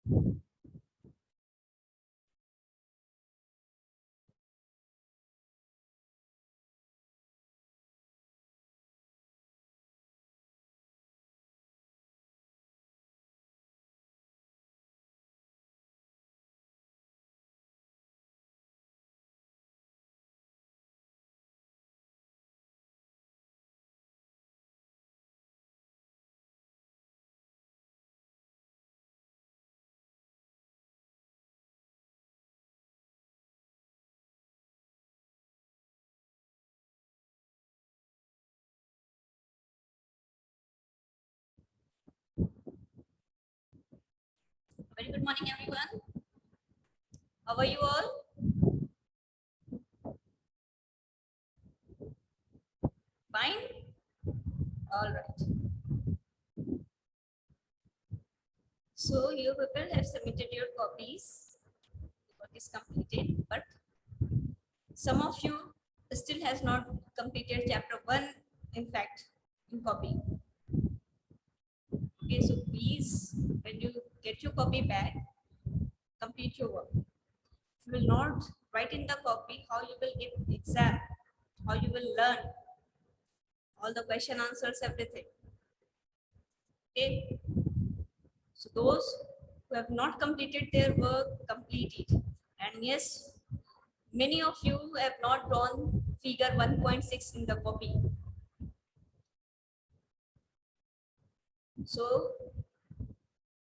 Very good morning, everyone. How are you all? Fine? All right. So you people have submitted your copies. Work is completed, but some of you still has not completed chapter 1, in fact, in copy. Okay, so please, when you get your copy back, complete your work. If you will not write in the copy, how you will give exam, how you will learn all the question answers, everything. Okay, so those who have not completed their work, complete it. And yes, many of you have not drawn figure 1.6 in the copy. So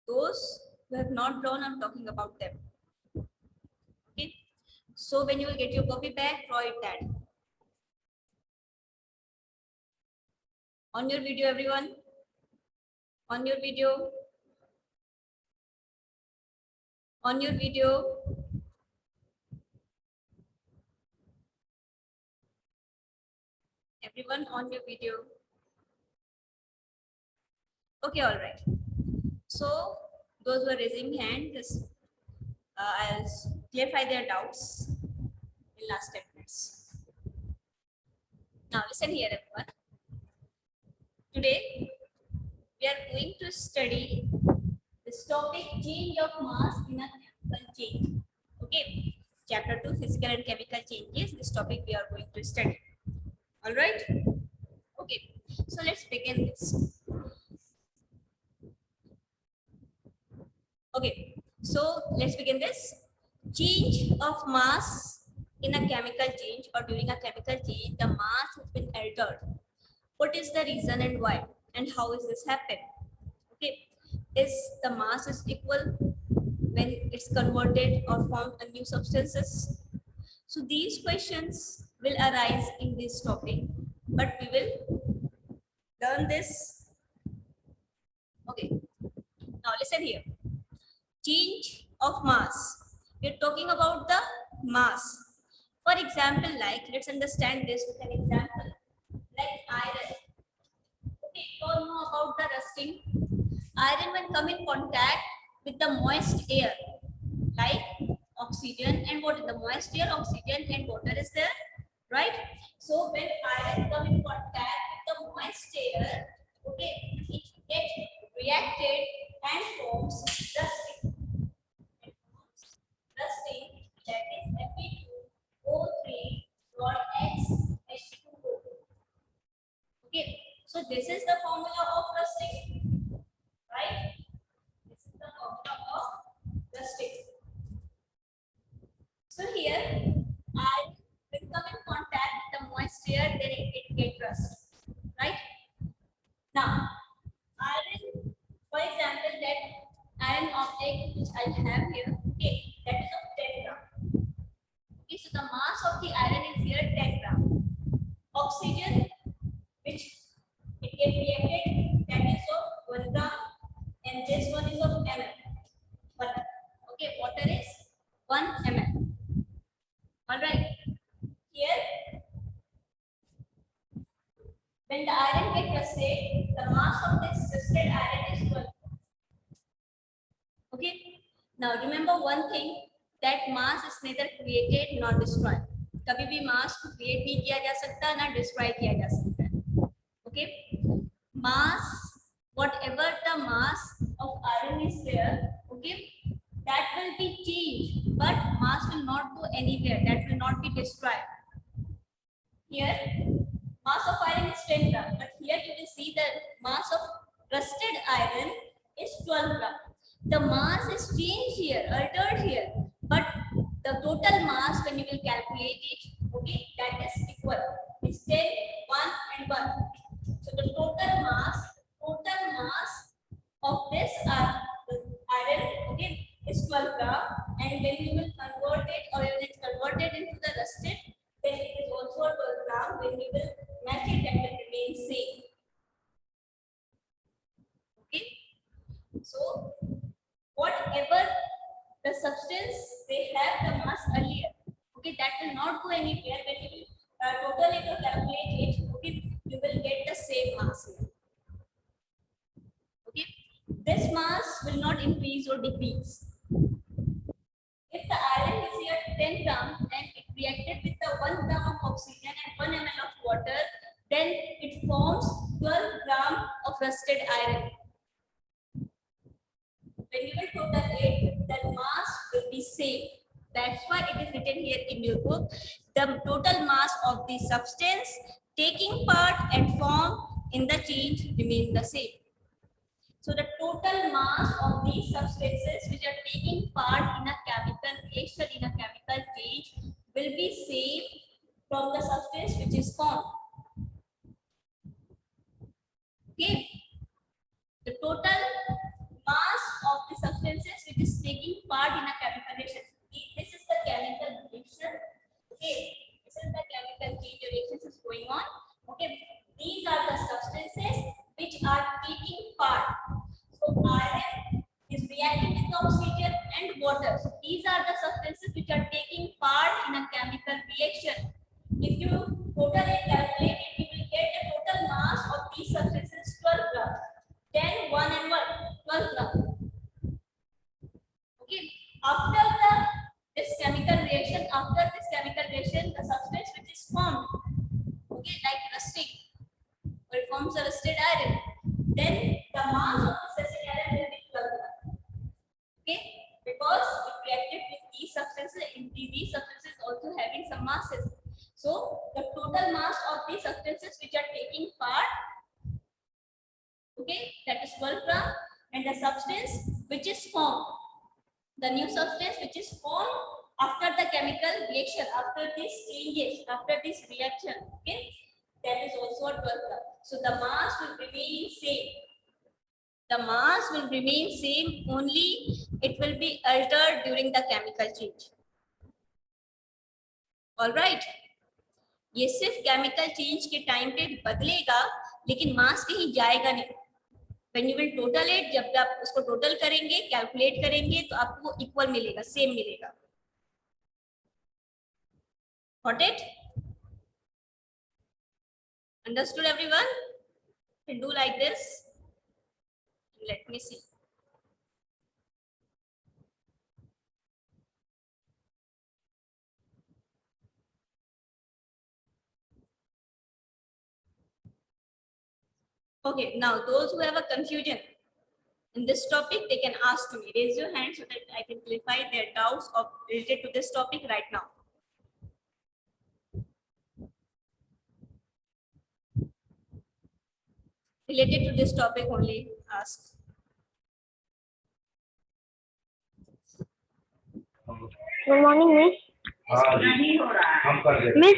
those who have not drawn, I'm talking about them. Okay. So when you will get your copy back, draw it that. On your video, everyone. On your video. On your video. Everyone on your video. Okay, all right. So those who are raising hand, just I'll clarify their doubts in last 10 minutes. Now listen here, everyone. Today we are going to study this topic, change of mass in a chemical change. Okay, chapter 2, physical and chemical changes. This topic we are going to study. All right. Okay, so let's begin this. Okay, so let's begin this. Change of mass in a chemical change or during a chemical change, the mass has been altered. What is the reason and why? And how is this happen? Okay, is the mass is equal when it's converted or formed a new substances? So these questions will arise in this topic, but we will learn this. Okay, now listen here. Change of mass. We're talking about the mass. For example, like let's understand this with an example, like iron. Okay, you all know about the rusting. Iron when come in contact with the moist air, like oxygen and water. The moist air, oxygen and water is there, right? So when iron come in contact with the moist air, okay, it gets reacted and forms rusting. Rusting, that is Fe2O3.H2O. Okay, so this is the formula of rusting, right? This is the formula of rusting. So here, iron will come in contact with the moist air, then it gets rust, right? Now, iron, for example, that iron object which I have here, okay, that is of 10 gram. Okay, so the mass of the iron is here 10 gram. Oxygen, which it gets reacted, that is of 1 gram, and this one is of ml. Okay, water is 1 ml. All right. Here, when the iron gets rusted, the mass of this rusted iron is 12. Okay. Now remember one thing, that mass is neither created nor destroyed. कभी भी mass को create नहीं किया जा सकता ना destroy किया जा सकता है. Okay. Mass, whatever the mass of iron is there, okay, that will be changed, but mass will not go anywhere. That will not be destroyed. Here, mass of iron is 10 gram, but here you will see the mass of rusted iron is 12 gram. The mass is changed here, altered here, but the total mass when you will calculate it, okay, that is equal. It's 10, 1 and 1. So the total mass of this iron, okay, is 12 gram, and when you will convert it, or when it's converted into the rusted, then it is also 12 gram. When you will match it, that will remain same. Okay, so whatever the substance they have the mass earlier, okay, that will not go anywhere. When you will total it or calculate it, okay, you will get the same mass here. Okay, this mass will not increase or decrease. If the iron is here 10 gram and it reacted with the 1 gram of oxygen and 1 ml of water, then it forms 12 gram of rusted iron. When you will total it, the mass will be same. That's why it is written here in your book. The total mass of the substance taking part and form in the change remain the same. So the total mass of these substances which are taking part in a chemical reaction, in a chemical change, will be same from the substance which is formed. Okay. The total mass of the substances which is taking part in a chemical reaction. This is the chemical reaction. Okay. This is the chemical change reactions is going on. Okay. These are the substances which are taking part. So iron is reacting with oxygen and water. So these are the substances which are taking part in a chemical reaction. If you total it, calculate it, you will get a total mass of these substances 12 grams. 10, 1 and 1, 12 grams. Okay. After this chemical reaction, the substance which is formed, okay, like rusting, or it forms a rusted iron, then the mass of the rusted iron will be 12 grams. Okay, because it reacted with these substances, and these substances also having some masses. So the total mass of these substances which are taking part, okay, that is 12 gram, and the substance which is formed, the new substance which is formed after the chemical reaction, after these changes, after this reaction, okay, that is also 12 gram. So the mass will remain same. The mass will remain same, only it will be altered during the chemical change. All right. ये सिर्फ chemical change के time पे बदलेगा, लेकिन मास कहीं जाएगा नहीं. When you will total it, जब आप उसको टोटल करेंगे, कैलकुलेट करेंगे, तो आपको इक्वल मिलेगा, सेम मिलेगा. Got it? Understood everyone? Can do like this. Let me see. Okay, now those who have a confusion in this topic, they can ask me. Raise your hand so that I can clarify their doubts of related to this topic right now. Related to this topic only, ask. Good morning, Miss. Miss,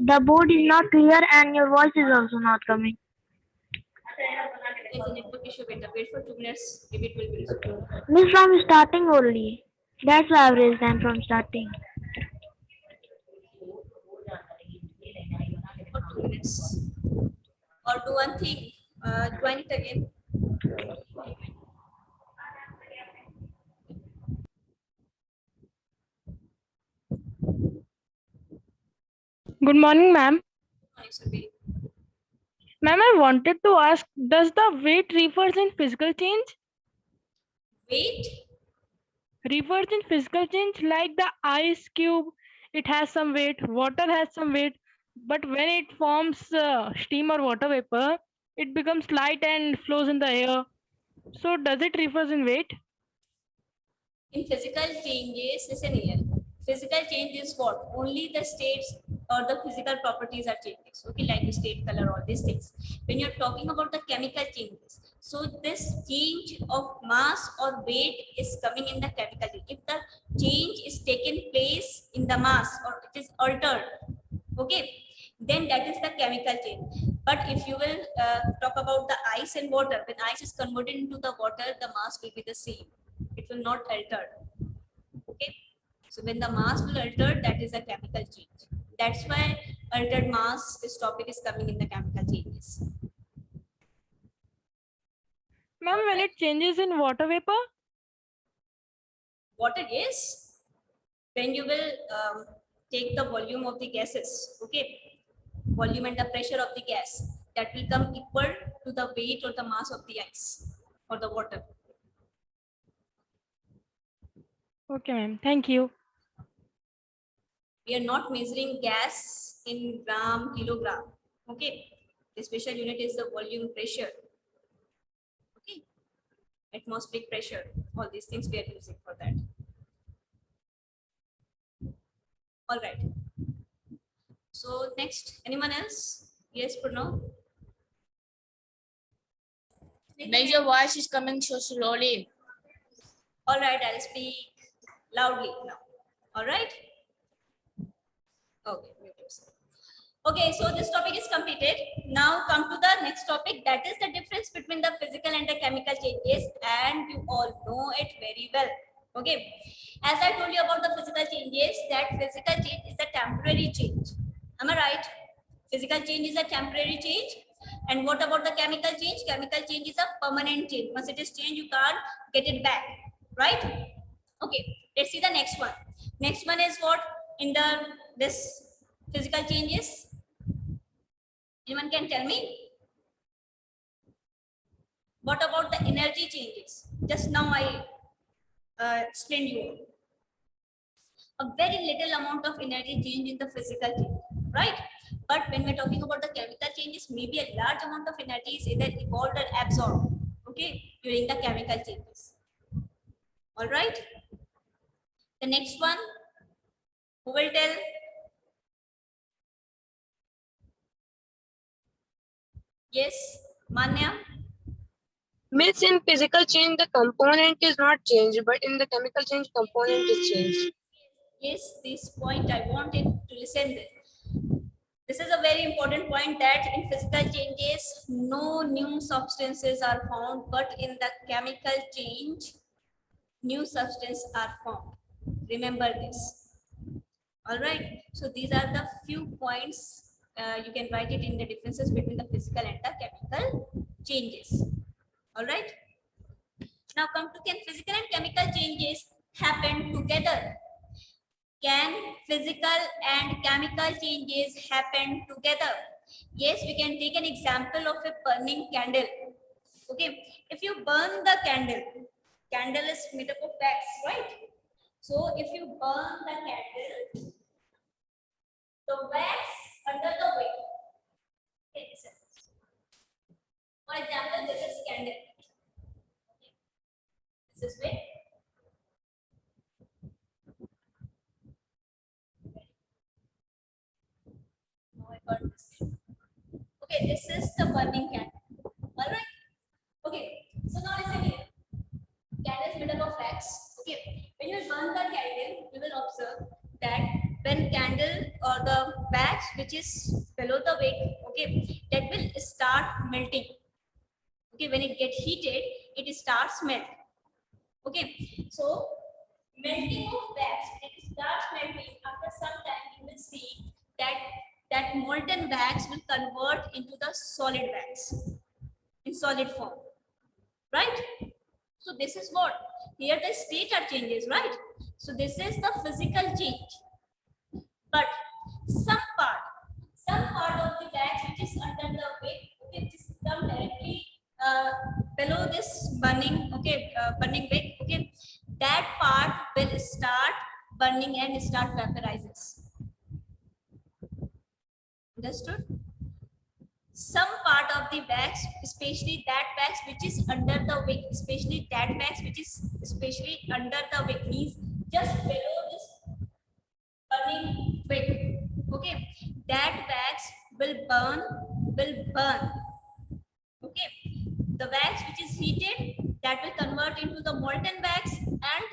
the board is not clear and your voice is also not coming. There's a network issue. Wait for 2 minutes. Maybe it will be resolved. Miss, from starting only. That's why I've raised hand from starting. For 2 minutes. Or do one thing. Join it again. Good morning, ma'am. Nice, Abhi. Ma'am, I wanted to ask, does the weight refers in physical change? Weight. Refers in physical change, like the ice cube, it has some weight, water has some weight, but when it forms steam or water vapor, it becomes light and flows in the air. So does it refers in weight? in physical changes, listen here. Physical change is what? Only the states or the physical properties are changes. Okay, like the state, color, all these things. When you're talking about the chemical changes, so this change of mass or weight is coming in the chemical change. If the change is taken place in the mass or it is altered, okay, then that is the chemical change. But if you will talk about the ice and water, when ice is converted into the water, the mass will be the same. It will not alter. Okay. So when the mass will alter, that is a chemical change. That's why altered mass, this topic is coming in the chemical changes. Ma'am, when it changes in water vapor? Water is when you will take the volume of the gases, okay, volume and the pressure of the gas, that will come equal to the weight or the mass of the ice or the water. Okay, ma'am. Thank you. We are not measuring gas in gram, kilogram. Okay. The special unit is the volume pressure. Okay. Atmospheric pressure. All these things we are using for that. All right. So next, anyone else? Yes, Purno? Make your voice is coming so slowly. All right, I'll speak loudly now. All right. Okay. mute yourself. Okay, so this topic is completed. Now come to the next topic, that is the difference between the physical and the chemical changes, and you all know it very well. Okay, as I told you about the physical changes, that physical change is a temporary change. Am I right? Physical change is a temporary change. And what about the chemical change? Chemical change is a permanent change. Once it is changed, you can't get it back, right? Okay, let's see the next one. Next one is what in the this physical changes? Anyone can tell me? What about the energy changes? Just now I explained you. A very little amount of energy change in the physical change, right? But when we're talking about the chemical changes, maybe a large amount of energy is either evolved or absorbed, okay, during the chemical changes. All right. The next one, who will tell? Yes, Manya. Means in physical change, the component is not changed, but in the chemical change, component is changed. Yes, this point I wanted to listen. This is a very important point, that in physical changes, no new substances are found, but in the chemical change, new substances are found. Remember this. All right. So these are the few points. You can write it in the differences between the physical and the chemical changes. All right. Now come to, can physical and chemical changes happen together? Can physical and chemical changes happen together? Yes, we can take an example of a burning candle. Okay, if you burn the candle, candle is made up of wax, right? So if you burn the candle, the wax under the wick. Okay, for example, this is candle. Okay. This is wick. Okay, this is the burning candle. All right. Okay. So now listen here. Candle is made up of wax. Okay. When you burn the candle, you will observe that when candle or the wax which is below the wick, okay, that will start melting. Okay. When it gets heated, it starts melt. Okay. So melting of wax, it starts melting. After some time, you will see that molten wax will convert into the solid wax in solid form, right? So this is what here the state are changes, right? So this is the physical change, but some part of the wax which is under the wick, okay, this come directly below this burning, okay, burning wick, okay, that part will start burning and start vaporizes. Understood? Some part of the wax, especially that wax which is under the wick, especially that wax which is especially under the wick, means just below this burning wick. Okay, that wax will burn. Okay, the wax which is heated, that will convert into the molten wax and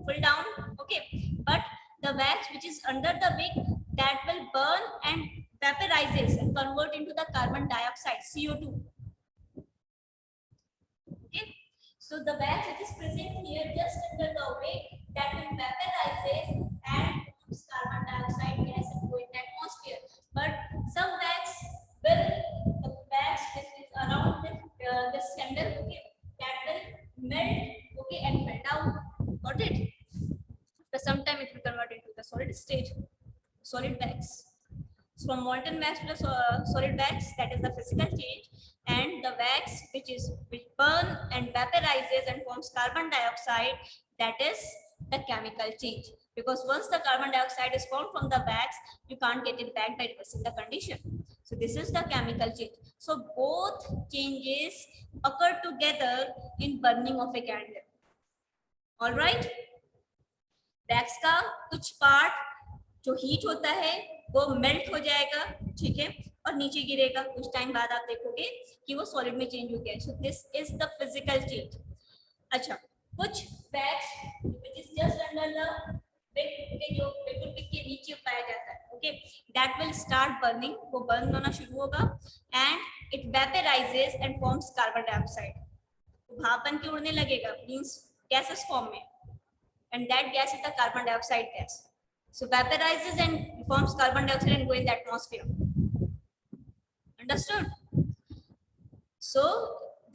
pull down. Okay, but the wax which is under the wick, that will burn and vaporizes and convert into the carbon dioxide, CO2. Okay, so the wax which is present here just under the wick, that will vaporizes and forms carbon dioxide gas and go in the atmosphere. But some wax will, the wax which is around this candle, okay, that will melt, okay, and melt out. Got it? After some time, it will convert into the solid state, solid wax. So from molten wax to the solid wax, that is the physical change, and the wax which burn and vaporizes and forms carbon dioxide, that is the chemical change. Because once the carbon dioxide is formed from the wax, you can't get it back by reversing the condition. So this is the chemical change. So both changes occur together in burning of a candle. All right. Wax का कुछ part जो heat होता है वो melt हो जाएगा, ठीक है, और नीचे गिरेगा. कुछ टाइम बाद आप देखोगे कि वो सॉलिड में चेंज हो गया. So this is the physical change. अच्छा, कुछ wax which is just under the wick के, जो बिल्कुल विक के नीचे पाया जाता है, okay, that will start burning. वो बर्न होना शुरू होगा and it vaporises and forms carbon dioxide. भाप बन के उड़ने लगेगा, मींस गैसेस फॉर्म में, and that gas is the carbon dioxide gas. So vaporizes and forms carbon dioxide and go in the atmosphere. Understood? So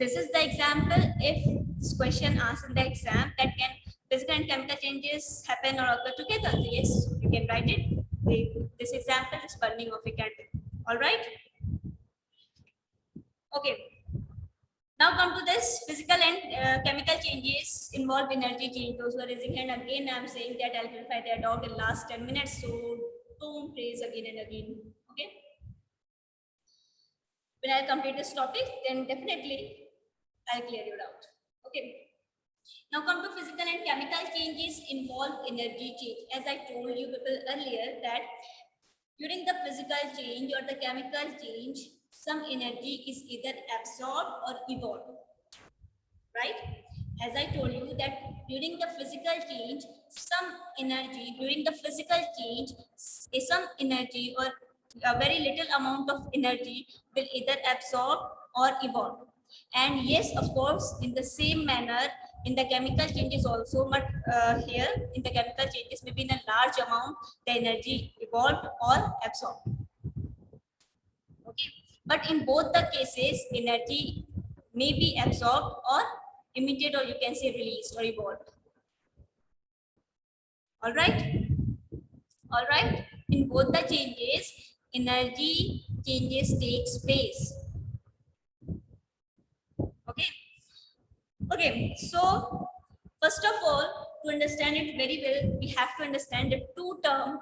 this is the example. If this question asked in the exam, that can physical and chemical changes happen or occur together, so yes, you can write it. This example is burning of a candle. All right. Okay. Now come to this physical and chemical changes involve energy change. Those who are raising hand, again I am saying that I'll clarify their doubt in last 10 minutes. So don't raise again and again. Okay. When I complete this topic, then definitely I'll clear your doubt. Okay. Now come to physical and chemical changes involve energy change. As I told you people earlier that during the physical change or the chemical change, some energy is either absorbed or evolved, right? As I told you that during the physical change, some energy or a very little amount of energy will either absorb or evolve. And yes, of course, in the same manner, in the chemical changes also, but here in the chemical changes, maybe in a large amount, the energy evolved or absorbed. Okay. But in both the cases, energy may be absorbed or emitted, or you can say released or evolved. All right. All right. In both the changes, energy changes takes place. Okay. Okay. So first of all, to understand it very well, we have to understand the two terms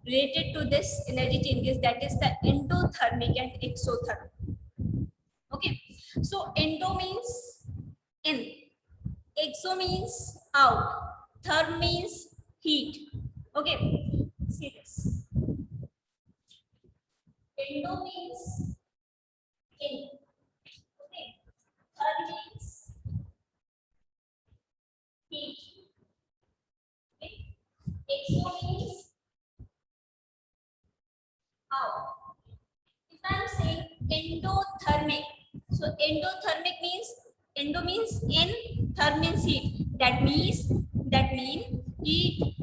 related to this energy changes, that is the endothermic and exothermic. Okay, so endo means in, exo means out, therm means heat. Okay, see this. Endo means in. Okay, therm means heat. Okay, exo means out. If I am saying endothermic, so endothermic means, endo means in, therm means heat. That means heat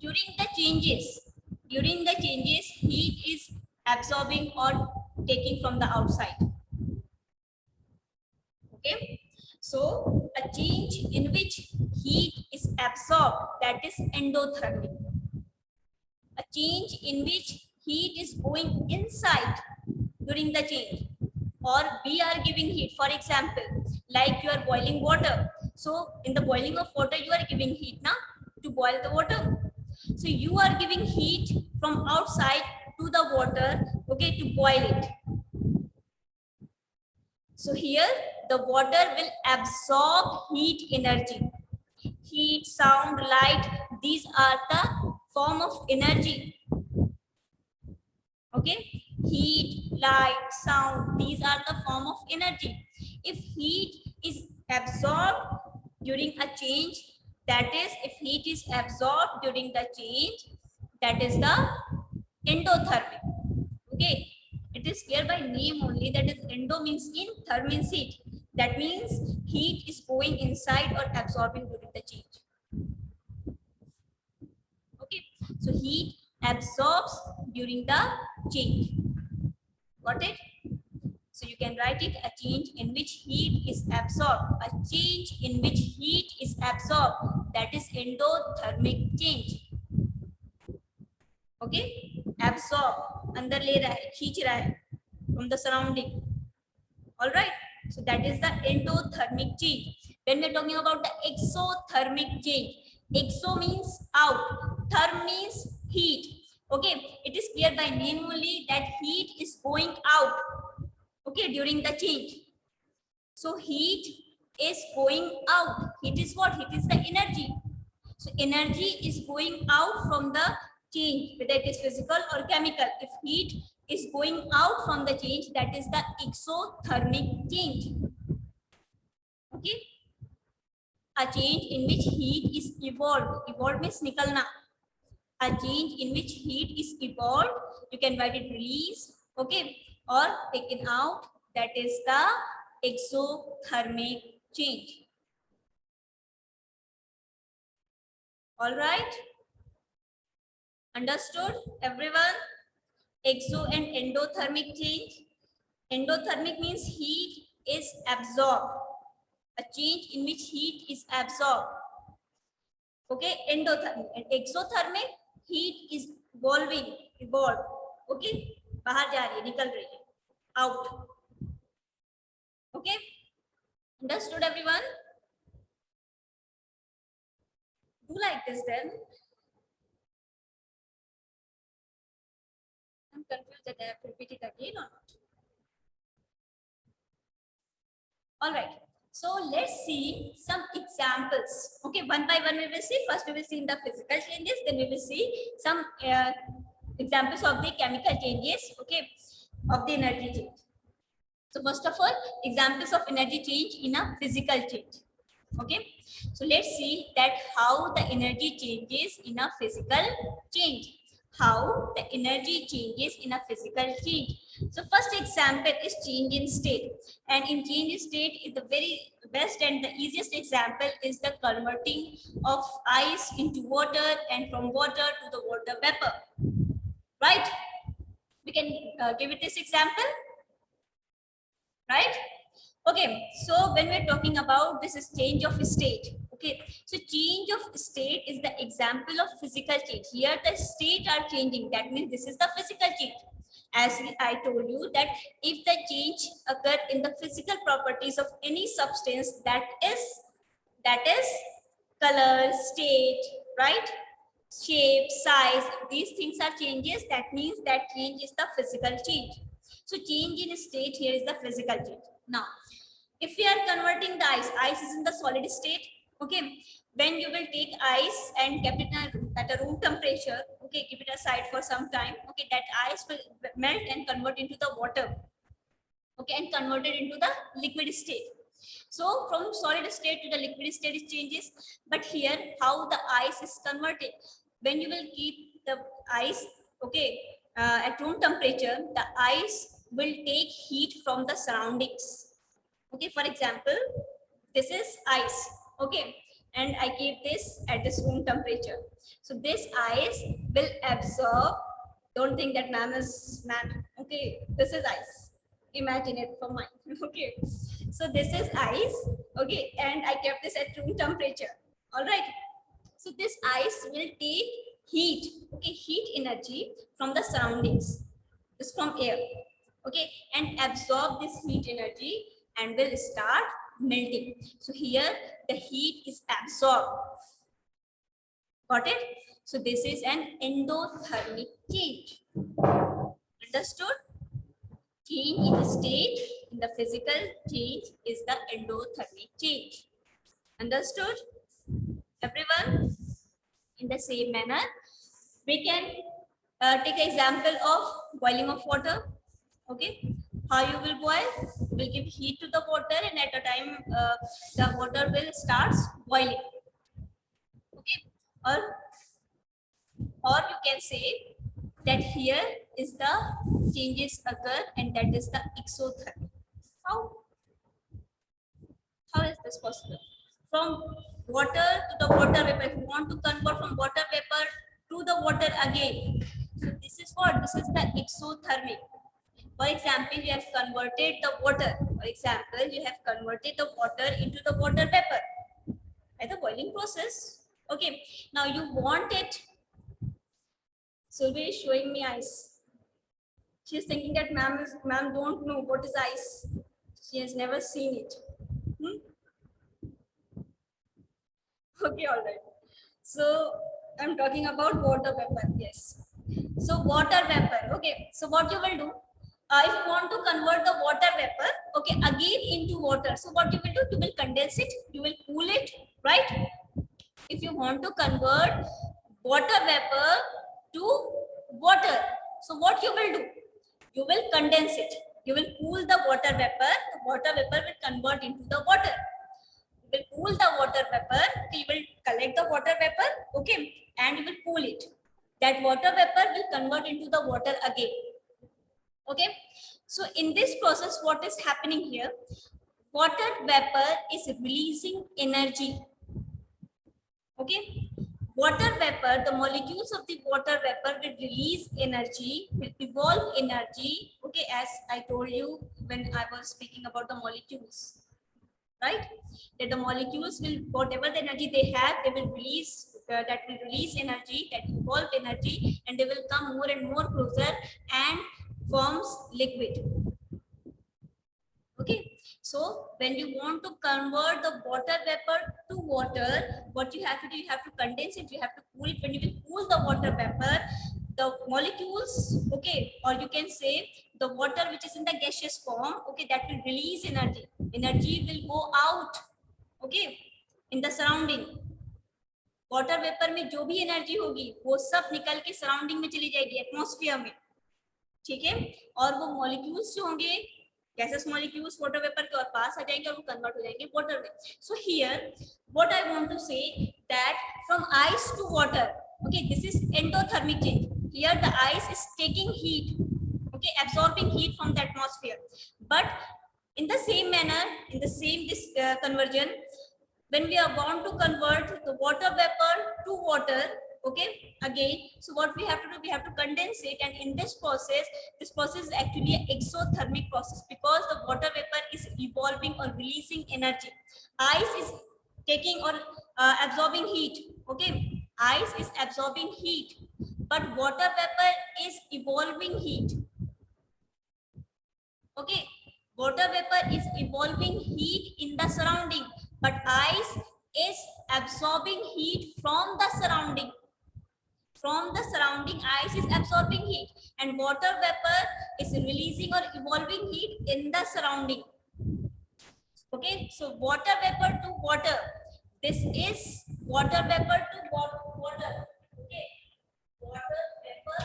during the changes, heat is absorbing or taking from the outside. Okay, so a change in which heat is absorbed, that is endothermic. A change in which heat is going inside during the change, or we are giving heat. For example, like you are boiling water. So in the boiling of water, you are giving heat now to boil the water. So you are giving heat from outside to the water, okay, to boil it. So here the water will absorb heat energy. Heat, sound, light, these are the form of energy. Okay, heat, light, sound, these are the form of energy. If heat is absorbed during a change, that is, if heat is absorbed during the change, that is the endothermic. Okay, it is clear by name only, that is endo means in, therm means heat. That means heat is going inside or absorbing during the change. Okay, so heat absorbs during the change. Got it? So you can write it, a change in which heat is absorbed. A change in which heat is absorbed, that is endothermic change. Okay, absorb, अंदर ले रहा है, खींच रहा है from the surrounding. All right, so that is the endothermic change. When we're talking about the exothermic change, exo means out, therm means heat. Okay, it is clear by name only that heat is going out, okay, during the change. So heat is going out. Heat is what? Heat is the energy. So energy is going out from the change, whether it is physical or chemical. If heat is going out from the change, that is the exothermic change. Okay, a change in which heat is evolved. Evolved means nikalna. A change in which heat is evolved, you can write it release, okay, or taken out, that is the exothermic change. All right, understood everyone? Exo and endothermic change. Endothermic means heat is absorbed, a change in which heat is absorbed. Okay, endothermic. And exothermic, heat is evolved. Okay, बाहर जा रही है, निकल रही है, out. Okay, understood everyone? Do like this then. I'm confused that I have to repeat it again or not. All right, so let's see some examples. Okay, one by one we will see. First we will see in the physical changes, then we will see some examples of the chemical changes, okay, of the energy change. So first of all, examples of energy change in a physical change. Okay, so let's see that how the energy changes in a physical change. How the energy changes in a physical change. So first example is change in state, and in change in state is the very best and the easiest example is the converting of ice into water and from water to the water vapor. Right? We can give it this example. Right? Okay, so when we're talking about this is change of state. Okay, so change of state is the example of physical change. Here the state are changing. That means this is the physical change. As I told you that if the change occur in the physical properties of any substance, that is color, state, right? Shape, size, these things are changes. That means that change is the physical change. So change in state here is the physical change. Now, if we are converting the ice is in the solid state. Okay, when you will take ice and keep it at a room temperature, okay, keep it aside for some time, okay, that ice will melt and convert into the water, okay, and convert it into the liquid state. So from solid state to the liquid state it changes. But here how the ice is converted, when you will keep the ice, okay, at room temperature, the ice will take heat from the surroundings. Okay, for example, this is ice, okay, and I keep this at this room temperature. So this ice will absorb, don't think that ma'am is ma'am, okay, this is ice, imagine it for mine. Okay, so this is ice, okay, and I kept this at room temperature. All right, so this ice will take heat, okay, heat energy from the surroundings, this from air, okay, and absorb this heat energy and will start melting. So here the heat is absorbed. Got it? So this is an endothermic change. Understood? Change in the state in the physical change is the endothermic change. Understood? Everyone? In the same manner, we can take example of boiling of water. Okay, how you will boil? You will give heat to the water, and at a time the water will starts boiling. Okay, or you can say that here is the changes occur, and that is the exothermic. How? How is this possible? From water to the water vapor. If you want to convert from water vapor to the water again, so this is what? This is the exothermic. For example, you have converted the water. For example, you have converted the water into the water vapor by the boiling process. Okay. Now you want it. Sylvia is showing me ice. She is thinking that ma'am don't know what is ice. She has never seen it. Okay, all right. So I'm talking about water vapor. Yes. So water vapor. Okay. So what you will do? If you want to convert the water vapor, okay, again into water. So what you will do? You will condense it. You will cool it, right? If you want to convert water vapor to water, so what you will do? You will condense it. You will cool the water vapor. The water vapor will convert into the water. You will cool the water vapor. You will collect the water vapor, okay, and you will cool it. That water vapor will convert into the water again. Okay, so in this process, what is happening here? Water vapor is releasing energy. Okay, water vapor, the molecules of the water vapor will release energy, will evolve energy. Okay, as I told you when I was speaking about the molecules, right? That the molecules will, whatever the energy they have, they will release, that will release energy, that evolve energy, and they will come more and more closer and forms liquid. Okay, so when you want to convert the water vapor to water, what you have to do, you have to condense it, you have to cool it. When you will cool the water vapor, the molecules, okay, or you can say the water which is in the gaseous form, okay, that will release energy. Energy will go out, okay, in the surrounding. Water vapour में जो भी energy होगी वो सब निकल के surrounding में चली जाएगी, एटमॉस्फेयर में, ठीक है। और वो मॉलिक्यूल्स जो होंगे गैसेस मॉलिक्यूल्स वाटर वेपर के और पास आ जाएंगे और वो कन्वर्ट हो जाएंगे वाटर में। So here what I want to say that from ice to water, okay, this is endothermic change. Here the ice is taking heat, okay, absorbing heat from the atmosphere. But in the same manner, in the same this conversion, when we are want to convert the water vapor to water, okay, again, so what we have to do, we have to condense it, and in this process is actually an exothermic process because the water vapor is evolving or releasing energy. Ice is taking or absorbing heat, okay, ice is absorbing heat, but water vapor is evolving heat, okay, water vapor is evolving heat in the surrounding, but ice is absorbing heat from the surrounding. From the surrounding, ice is absorbing heat, and water vapor is releasing or evolving heat in the surrounding. Okay, so water vapor to water. This is water vapor to water. Okay, water vapor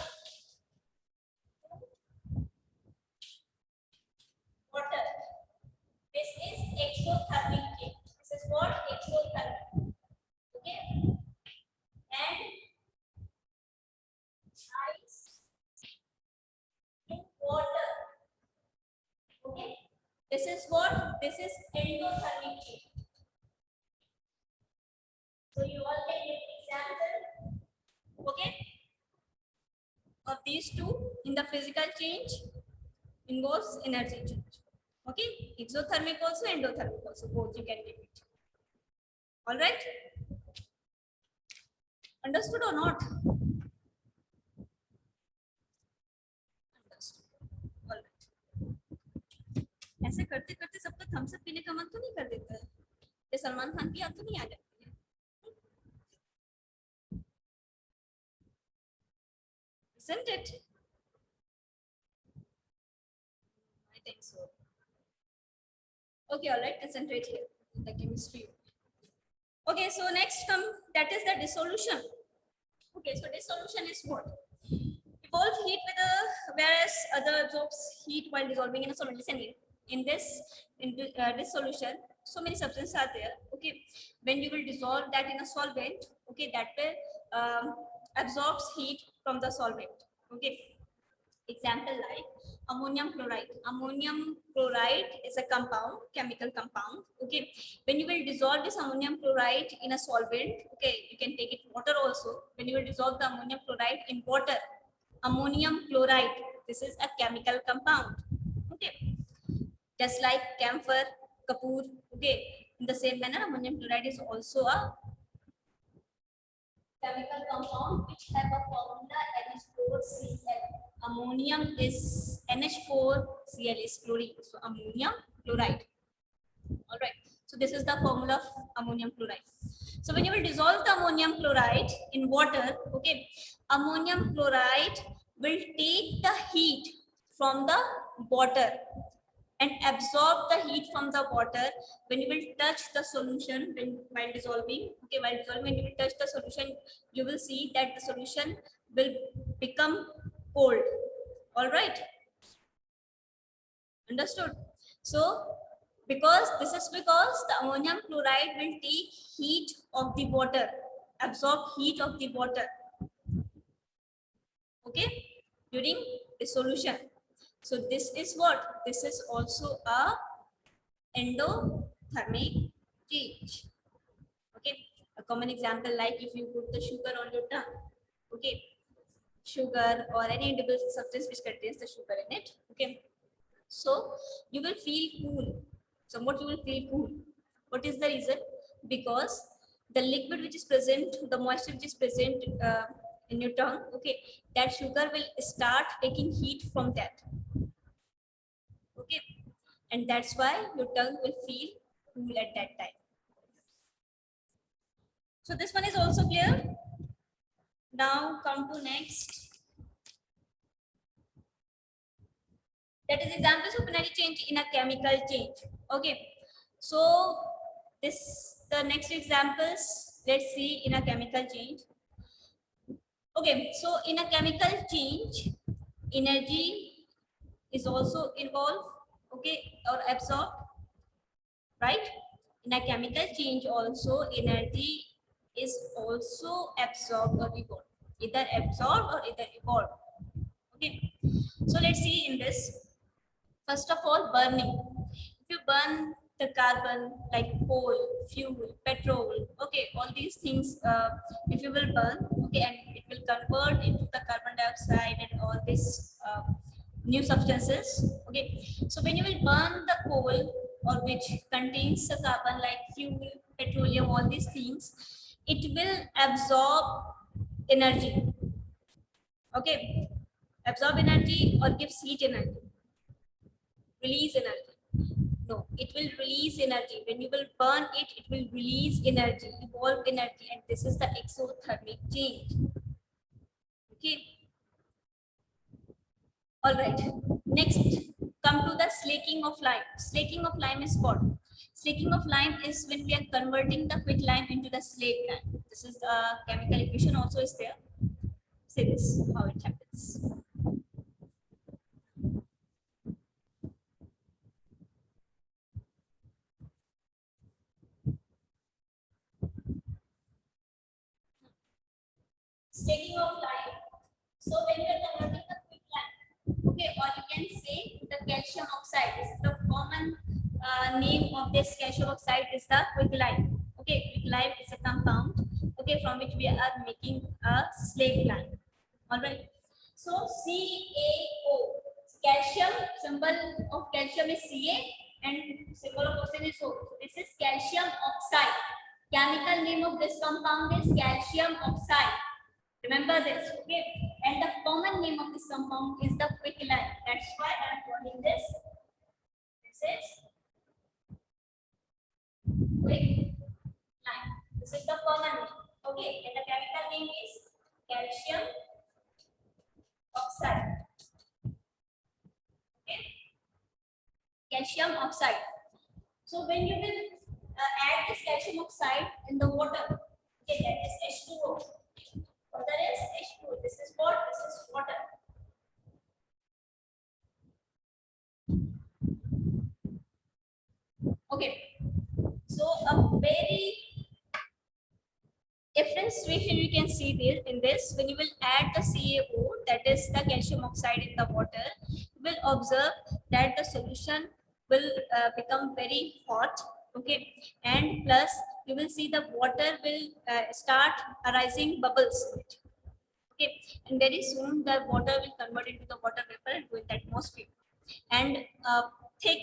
to water. This is exothermic change. This is what? Exothermic. Okay, and ice to water. Okay, this is what? This is endothermic change. So you all can give example, okay, of these two. In the physical change involves energy change. Okay, exothermic also, endothermic also, both you can give it. All right, understood or not? Understood. All right. ऐसे करते करते सबका Thums up पीने का मन तो नहीं कर देता है? ये सलमान खान की याद तो नहीं आ जाती है? Isn't it? I think so. Okay, all right, concentrate here in the chemistry. Okay, so next come, that is the dissolution. Okay, so dissolution is what? Evolve heat with a, whereas other absorbs heat while dissolving in a solvent. Listen here. In this solution, so many substances are there. Okay, when you will dissolve that in a solvent, okay, that will absorbs heat from the solvent. Okay, example like ammonium chloride. Ammonium chloride is a compound, chemical compound. Okay, when you will dissolve this ammonium chloride in a solvent, okay, you can take it water also. When you will dissolve the ammonium chloride in water, ammonium chloride, this is a chemical compound. Okay, just like camphor, kapoor. Okay, in the same manner, ammonium chloride is also a chemical compound which have a formula NH4Cl. Ammonium is NH4Cl is chlorine, so ammonium chloride. All right, so this is the formula of ammonium chloride. So when you will dissolve the ammonium chloride in water, okay, ammonium chloride will take the heat from the water and absorb the heat from the water. When you will touch the solution while dissolving, okay, while dissolving, when you will touch the solution, you will see that the solution will become cold. All right, understood? So because this is because the ammonium chloride will take heat of the water, absorb heat of the water, okay, during dissolution. So this is what? This is also a endothermic change. Okay, a common example like if you put the sugar on your tongue, okay, sugar or any edible substance which contains the sugar in it, okay, so you will feel cool. Somewhat you will feel cool. What is the reason? Because the liquid which is present, the moisture which is present in your tongue, okay, that sugar will start taking heat from that. Okay, and that's why your tongue will feel cool at that time. So this one is also clear. Now come to next. That is examples of binary change in a chemical change. Okay, so the next examples, let's see in a chemical change. Okay, so in a chemical change, energy is also involved, okay, or absorbed, right? In a chemical change also, energy is also absorbed or evolved, either absorbed or either evolved. Okay, so let's see in this. First of all, burning. If you burn the carbon like coal, fuel, petrol, okay, all these things, if you will burn, okay, and it will convert into the carbon dioxide and all these new substances, okay. So when you will burn the coal or which contains the carbon like fuel, petroleum, all these things, it will absorb energy, okay, absorb energy or gives heat energy. Release energy. No, it will release energy. When you will burn it, it will release energy, evolve energy, and this is the exothermic change. Okay. All right. Next, come to the slaking of lime. Slaking of lime is what? Slaking of lime is when we are converting the quicklime into the slaked lime. This is the chemical equation also is there. Say this, how it happens. Slaking of lime. So when you are converting the quicklime, okay, or you can say the calcium oxide. This is the common name of this calcium oxide is the quicklime. Okay, quicklime is a compound, okay, from which we are making a slaked lime. All right. So CaO, calcium, symbol of calcium is Ca and symbol of oxygen is O. So this is calcium oxide. Chemical name of this compound is calcium oxide. Remember this, okay? And the common name of this compound is the quicklime. That's why I am calling this. This is quicklime. This is the common name, okay? And the chemical name is calcium oxide. Okay? Calcium oxide. So when you will add this calcium oxide in the water, okay, that is H2O. Water is H2O. This is what? This is water. Okay. So a very different situation you can see this in this. When you will add the CaO, that is the calcium oxide in the water, you will observe that the solution will become very hot. Okay, and plus you will see the water will start arising bubbles. Okay, and very soon the water will convert into the water vapor and go in the atmosphere, and thick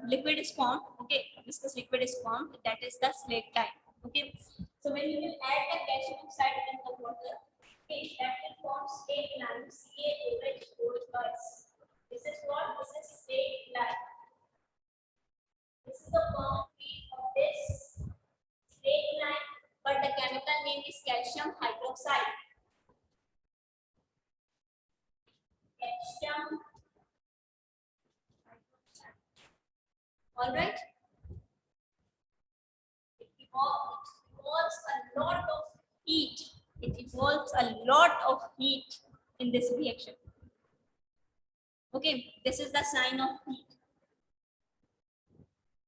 liquid is formed. Okay, viscous liquid is formed. That is the slake time. Okay, so when you will add the calcium oxide in the water, okay, that will form slake lime. CaOH. This is what? This is slake lime. This is the common name of this slake lime, but the chemical name is calcium hydroxide. Calcium. All right. It involves a lot of heat. It involves a lot of heat in this reaction. Okay, this is the sign of heat.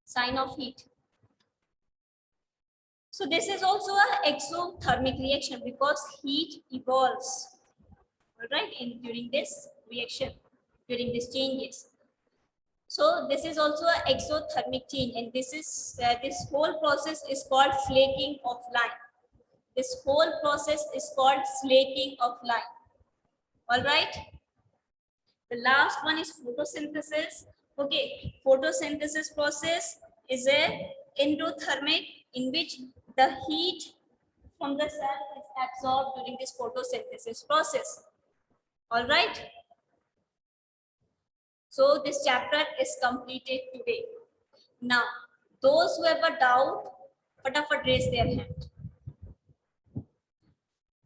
Sign of heat. So this is also an exothermic reaction because heat evolves. All right, during this reaction, during these changes. So this is also an exothermic change, and this is this whole process is called flaking of lime. This whole process is called slaking of lime. All right. The last one is photosynthesis. Okay, photosynthesis process is a endothermic, in which the heat from the cell is absorbed during this photosynthesis process. All right. So this chapter is completed today. Now, those who have a doubt, fatafat raise their hand.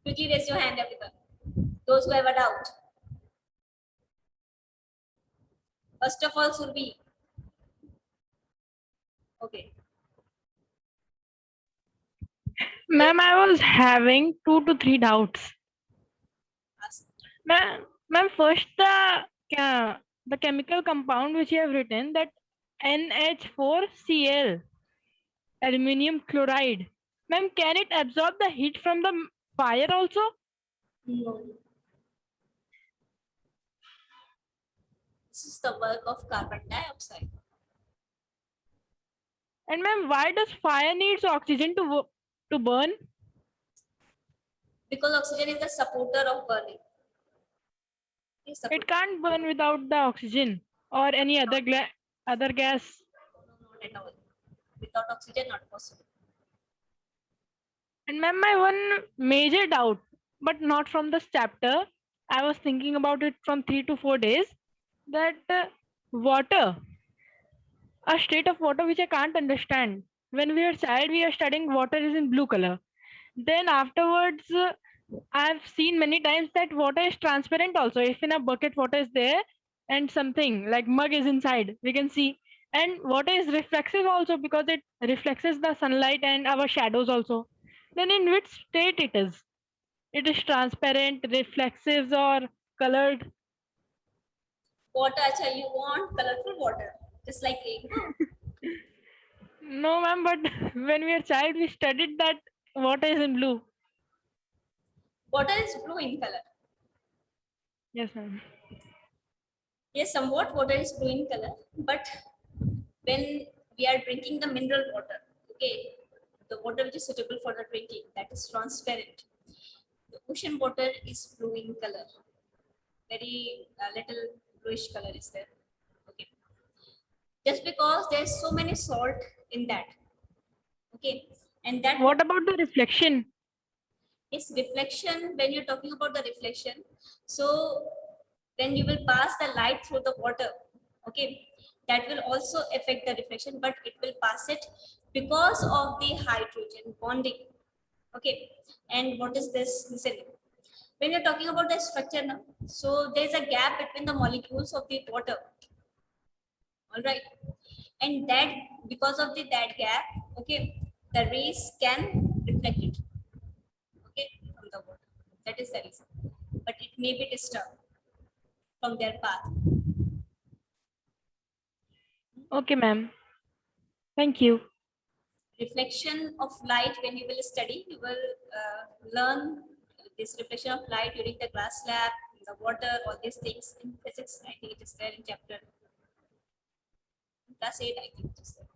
Quickly raise your hand, everyone. Those who have a doubt. First of all, Surbi. Okay. Ma'am, I was having 2 to 3 doubts. Ask. Ma'am, first the chemical compound which you have written, that NH4Cl, aluminum chloride. Ma'am, can it absorb the heat from the fire also? No. This is the work of carbon dioxide. And ma'am, why does fire needs oxygen to burn? Because oxygen is the supporter of burning. It can't burn without the oxygen or any other gas. No, not at all. Without oxygen, not possible. And ma'am, my one major doubt, but not from this chapter, I was thinking about it from 3 to 4 days, that water, a state of water which I can't understand. When we are child, we are studying water is in blue color. Then afterwards, I've seen many times that water is transparent also. If in a bucket water is there and something like mug is inside, we can see. And water is reflexive also because it reflects the sunlight and our shadows also. Then in which state it is? It is transparent, reflexive, or colored? Water, acha, you want colorful water, just like rainbow. No, ma'am, but when we are child, we studied that water is in blue. Water is blue in color. Yes, ma'am. Yes, somewhat water is blue in color, but when we are drinking the mineral water, okay, the water which is suitable for the drinking, that is transparent. The ocean water is blue in color. Very little bluish color is there. Okay, just because there's so many salt in that. Okay, and that What about the reflection? is reflection. When you're talking about the reflection, so when you will pass the light through the water, okay, that will also affect the reflection, but it will pass it because of the hydrogen bonding. Okay, and what is this? Listen, when you're talking about the structure now, so there's a gap between the molecules of the water. All right, and that because of that gap, okay, the rays can reflect it, okay, from the water. That is the reason, but it may be disturbed from their path. Okay, ma'am. Thank you. Reflection of light, when you will study, you will learn this reflection of light during the glass lab, the water, all these things in physics. I think it is there in chapter class 8, I think it is there.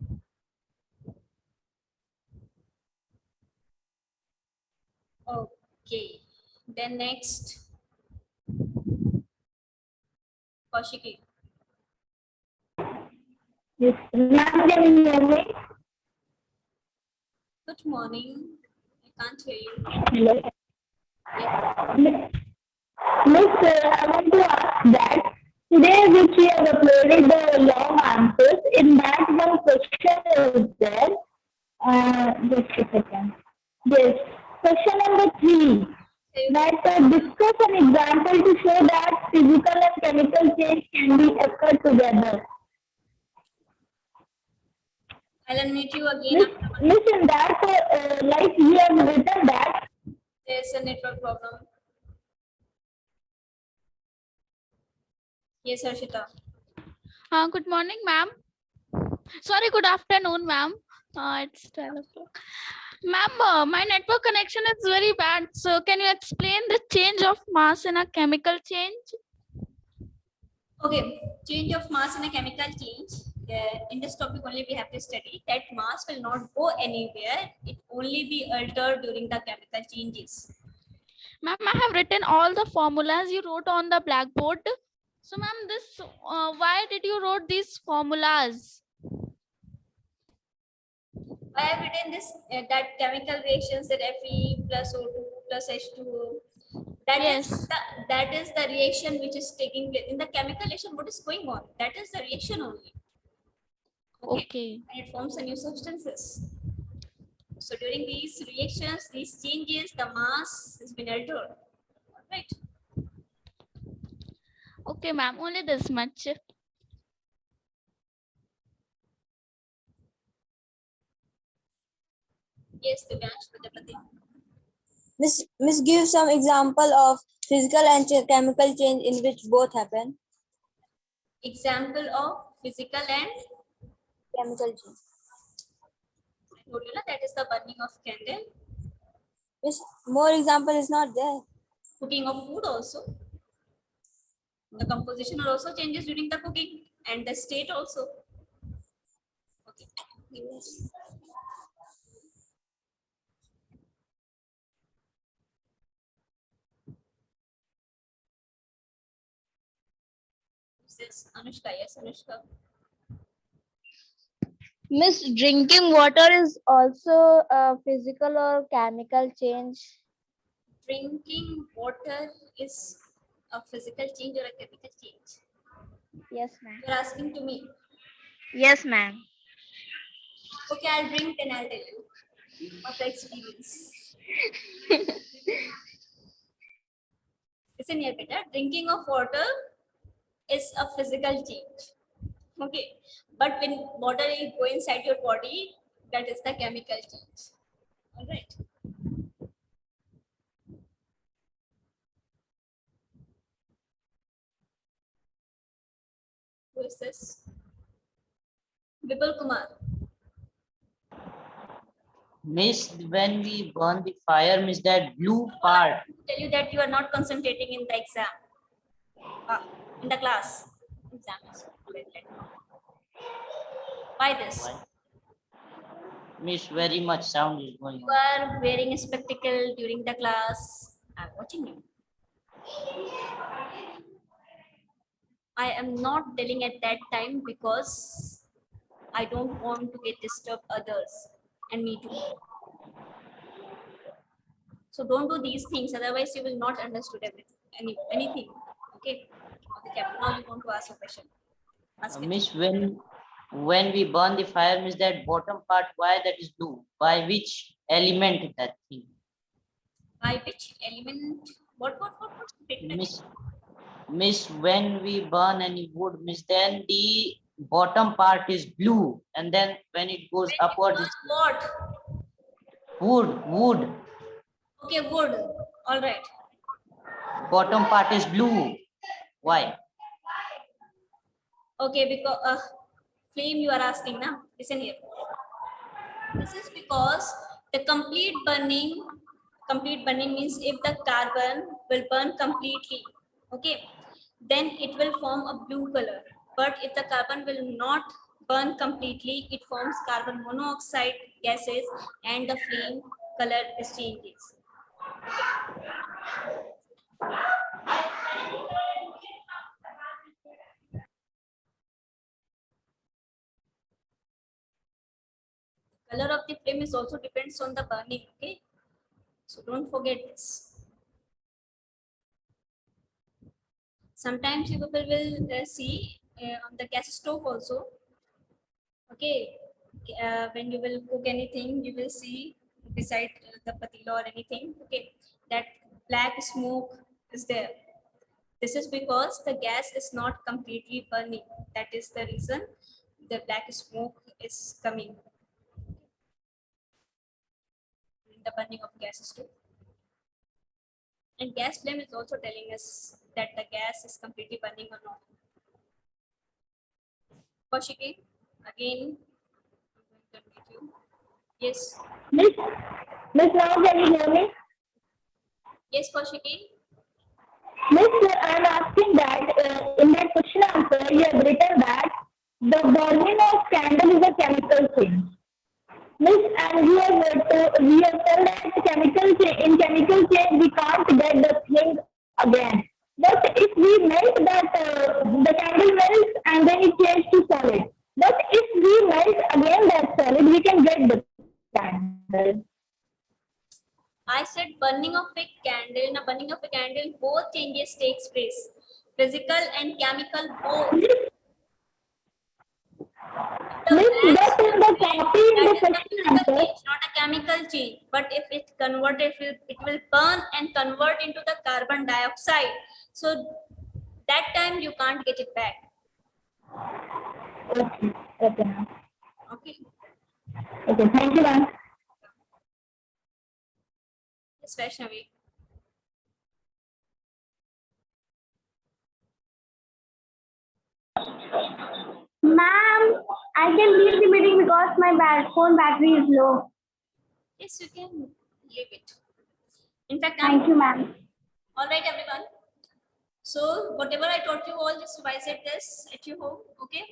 Okay, then next, Kaushiki. Yes. Ma'am, can you hear me? Good morning. I can't hear you. Hello. Yeah. Miss, I want to ask that today which we have uploaded the long answers, in that one question is there. Just a second. Yes. Question number 3. That discuss an example to show that physical and chemical change can be occurred together. I'll unmute you again. Miss, in that, like we have written that. There's a network problem. Yes, Harshita. Good morning, ma'am. Sorry, good afternoon, ma'am. It's 12 o'clock. Ma'am, my network connection is very bad. So can you explain the change of mass in a chemical change? Okay, change of mass in a chemical change. In this topic only we have to study that mass will not go anywhere. It only be altered during the chemical changes. Ma'am, I have written all the formulas you wrote on the blackboard. So ma'am, this why did you wrote these formulas? I have written this that chemical reactions that Fe plus O2 plus H2O. That is the reaction which is taking place in the chemical reaction. What is going on? That is the reaction only. Okay. And it forms a new substances. So during these reactions, these changes, the mass has been altered. Right. Okay, ma'am. Only this much. Yes, Divyansh Prajapati. Miss, give some example of physical and chemical change in which both happen. Example of physical and Chemical change. I told you that is the burning of candle, Miss, more example is not there. cooking of food also. The composition also changes during the cooking and the state also. Okay. Yes. This is Anushka. Yes, Anushka. Miss, drinking water is also a physical or chemical change. Drinking water is a physical change or a chemical change? Yes, ma'am. You're asking to me. Yes, ma'am. Okay, I'll drink and I'll tell you of the experience. Listen here, beta. Drinking of water is a physical change. Okay, but when water is go inside your body, that is the chemical change. All right. Who is this? Vipul Kumar. Miss, when we burn the fire, miss that blue part. Tell you that you are not concentrating in the exam, in the class. Exam is why this? Why? Miss, very much sound is going You on. are wearing a spectacle during the class. I'm watching you. I am not telling at that time because I don't want to get disturb others and me too. So don't do these things, otherwise you will not understood everything, anything. Okay. Okay. Now you want to ask a question. Ask it. Miss, when we burn the fire, miss that bottom part, why that is blue? By which element that thing? By which element? What? Miss, when we burn any wood, miss, then the bottom part is blue, and then when it goes upwards, it's What? wood. Okay, wood. All right. Bottom part is blue. Why? Okay, because flame you are asking now. Listen here. This is because the complete burning means if the carbon will burn completely, okay, then it will form a blue color. But if the carbon will not burn completely, it forms carbon monoxide gases and the flame color is changes. Color of the flame is also depends on the burning, okay? So don't forget this. Sometimes you people will see on the gas stove also, okay, when you will cook anything, you will see beside the patila or anything, okay, that black smoke is there. This is because the gas is not completely burning. That is the reason the black smoke is coming in the burning of gas stove. And gas flame is also telling us that the gas is completely burning or not. Kaushiki, again, I'm going to unmute you. Yes, Miss, now can you hear me? yes, Kaushiki. Miss, I'm asking that in that question answer, you have written that the burning of candle is a chemical change. Miss, and we have told that in chemical change we can't get the thing again. But if we melt that, the candle melts and then it changes to solid. But if we melt again that solid, we can get the candle. I said burning of a candle. In a burning of a candle, both changes takes place. Physical and chemical both. Miss, but in the copy in the That is a question physical answer, change, not a chemical change. But if it converted, it will burn and convert into the carbon dioxide. So that time you can't get it back. okay, okay, ma'am. Okay. Okay, thank you, ma'am. Yes, Vaishnavi. Ma'am, I can leave the meeting because my phone battery is low. Yes, you can leave it. In fact, Thank you, ma'am. all right, everyone. So whatever I taught you all, just revise it this at your home. Okay.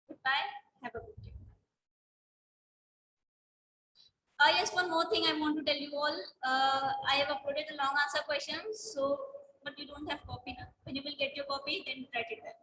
Goodbye. Have a good day. Yes, one more thing I want to tell you all. I have uploaded the long answer questions. So, but you don't have copy now. When you will get your copy, then write it back.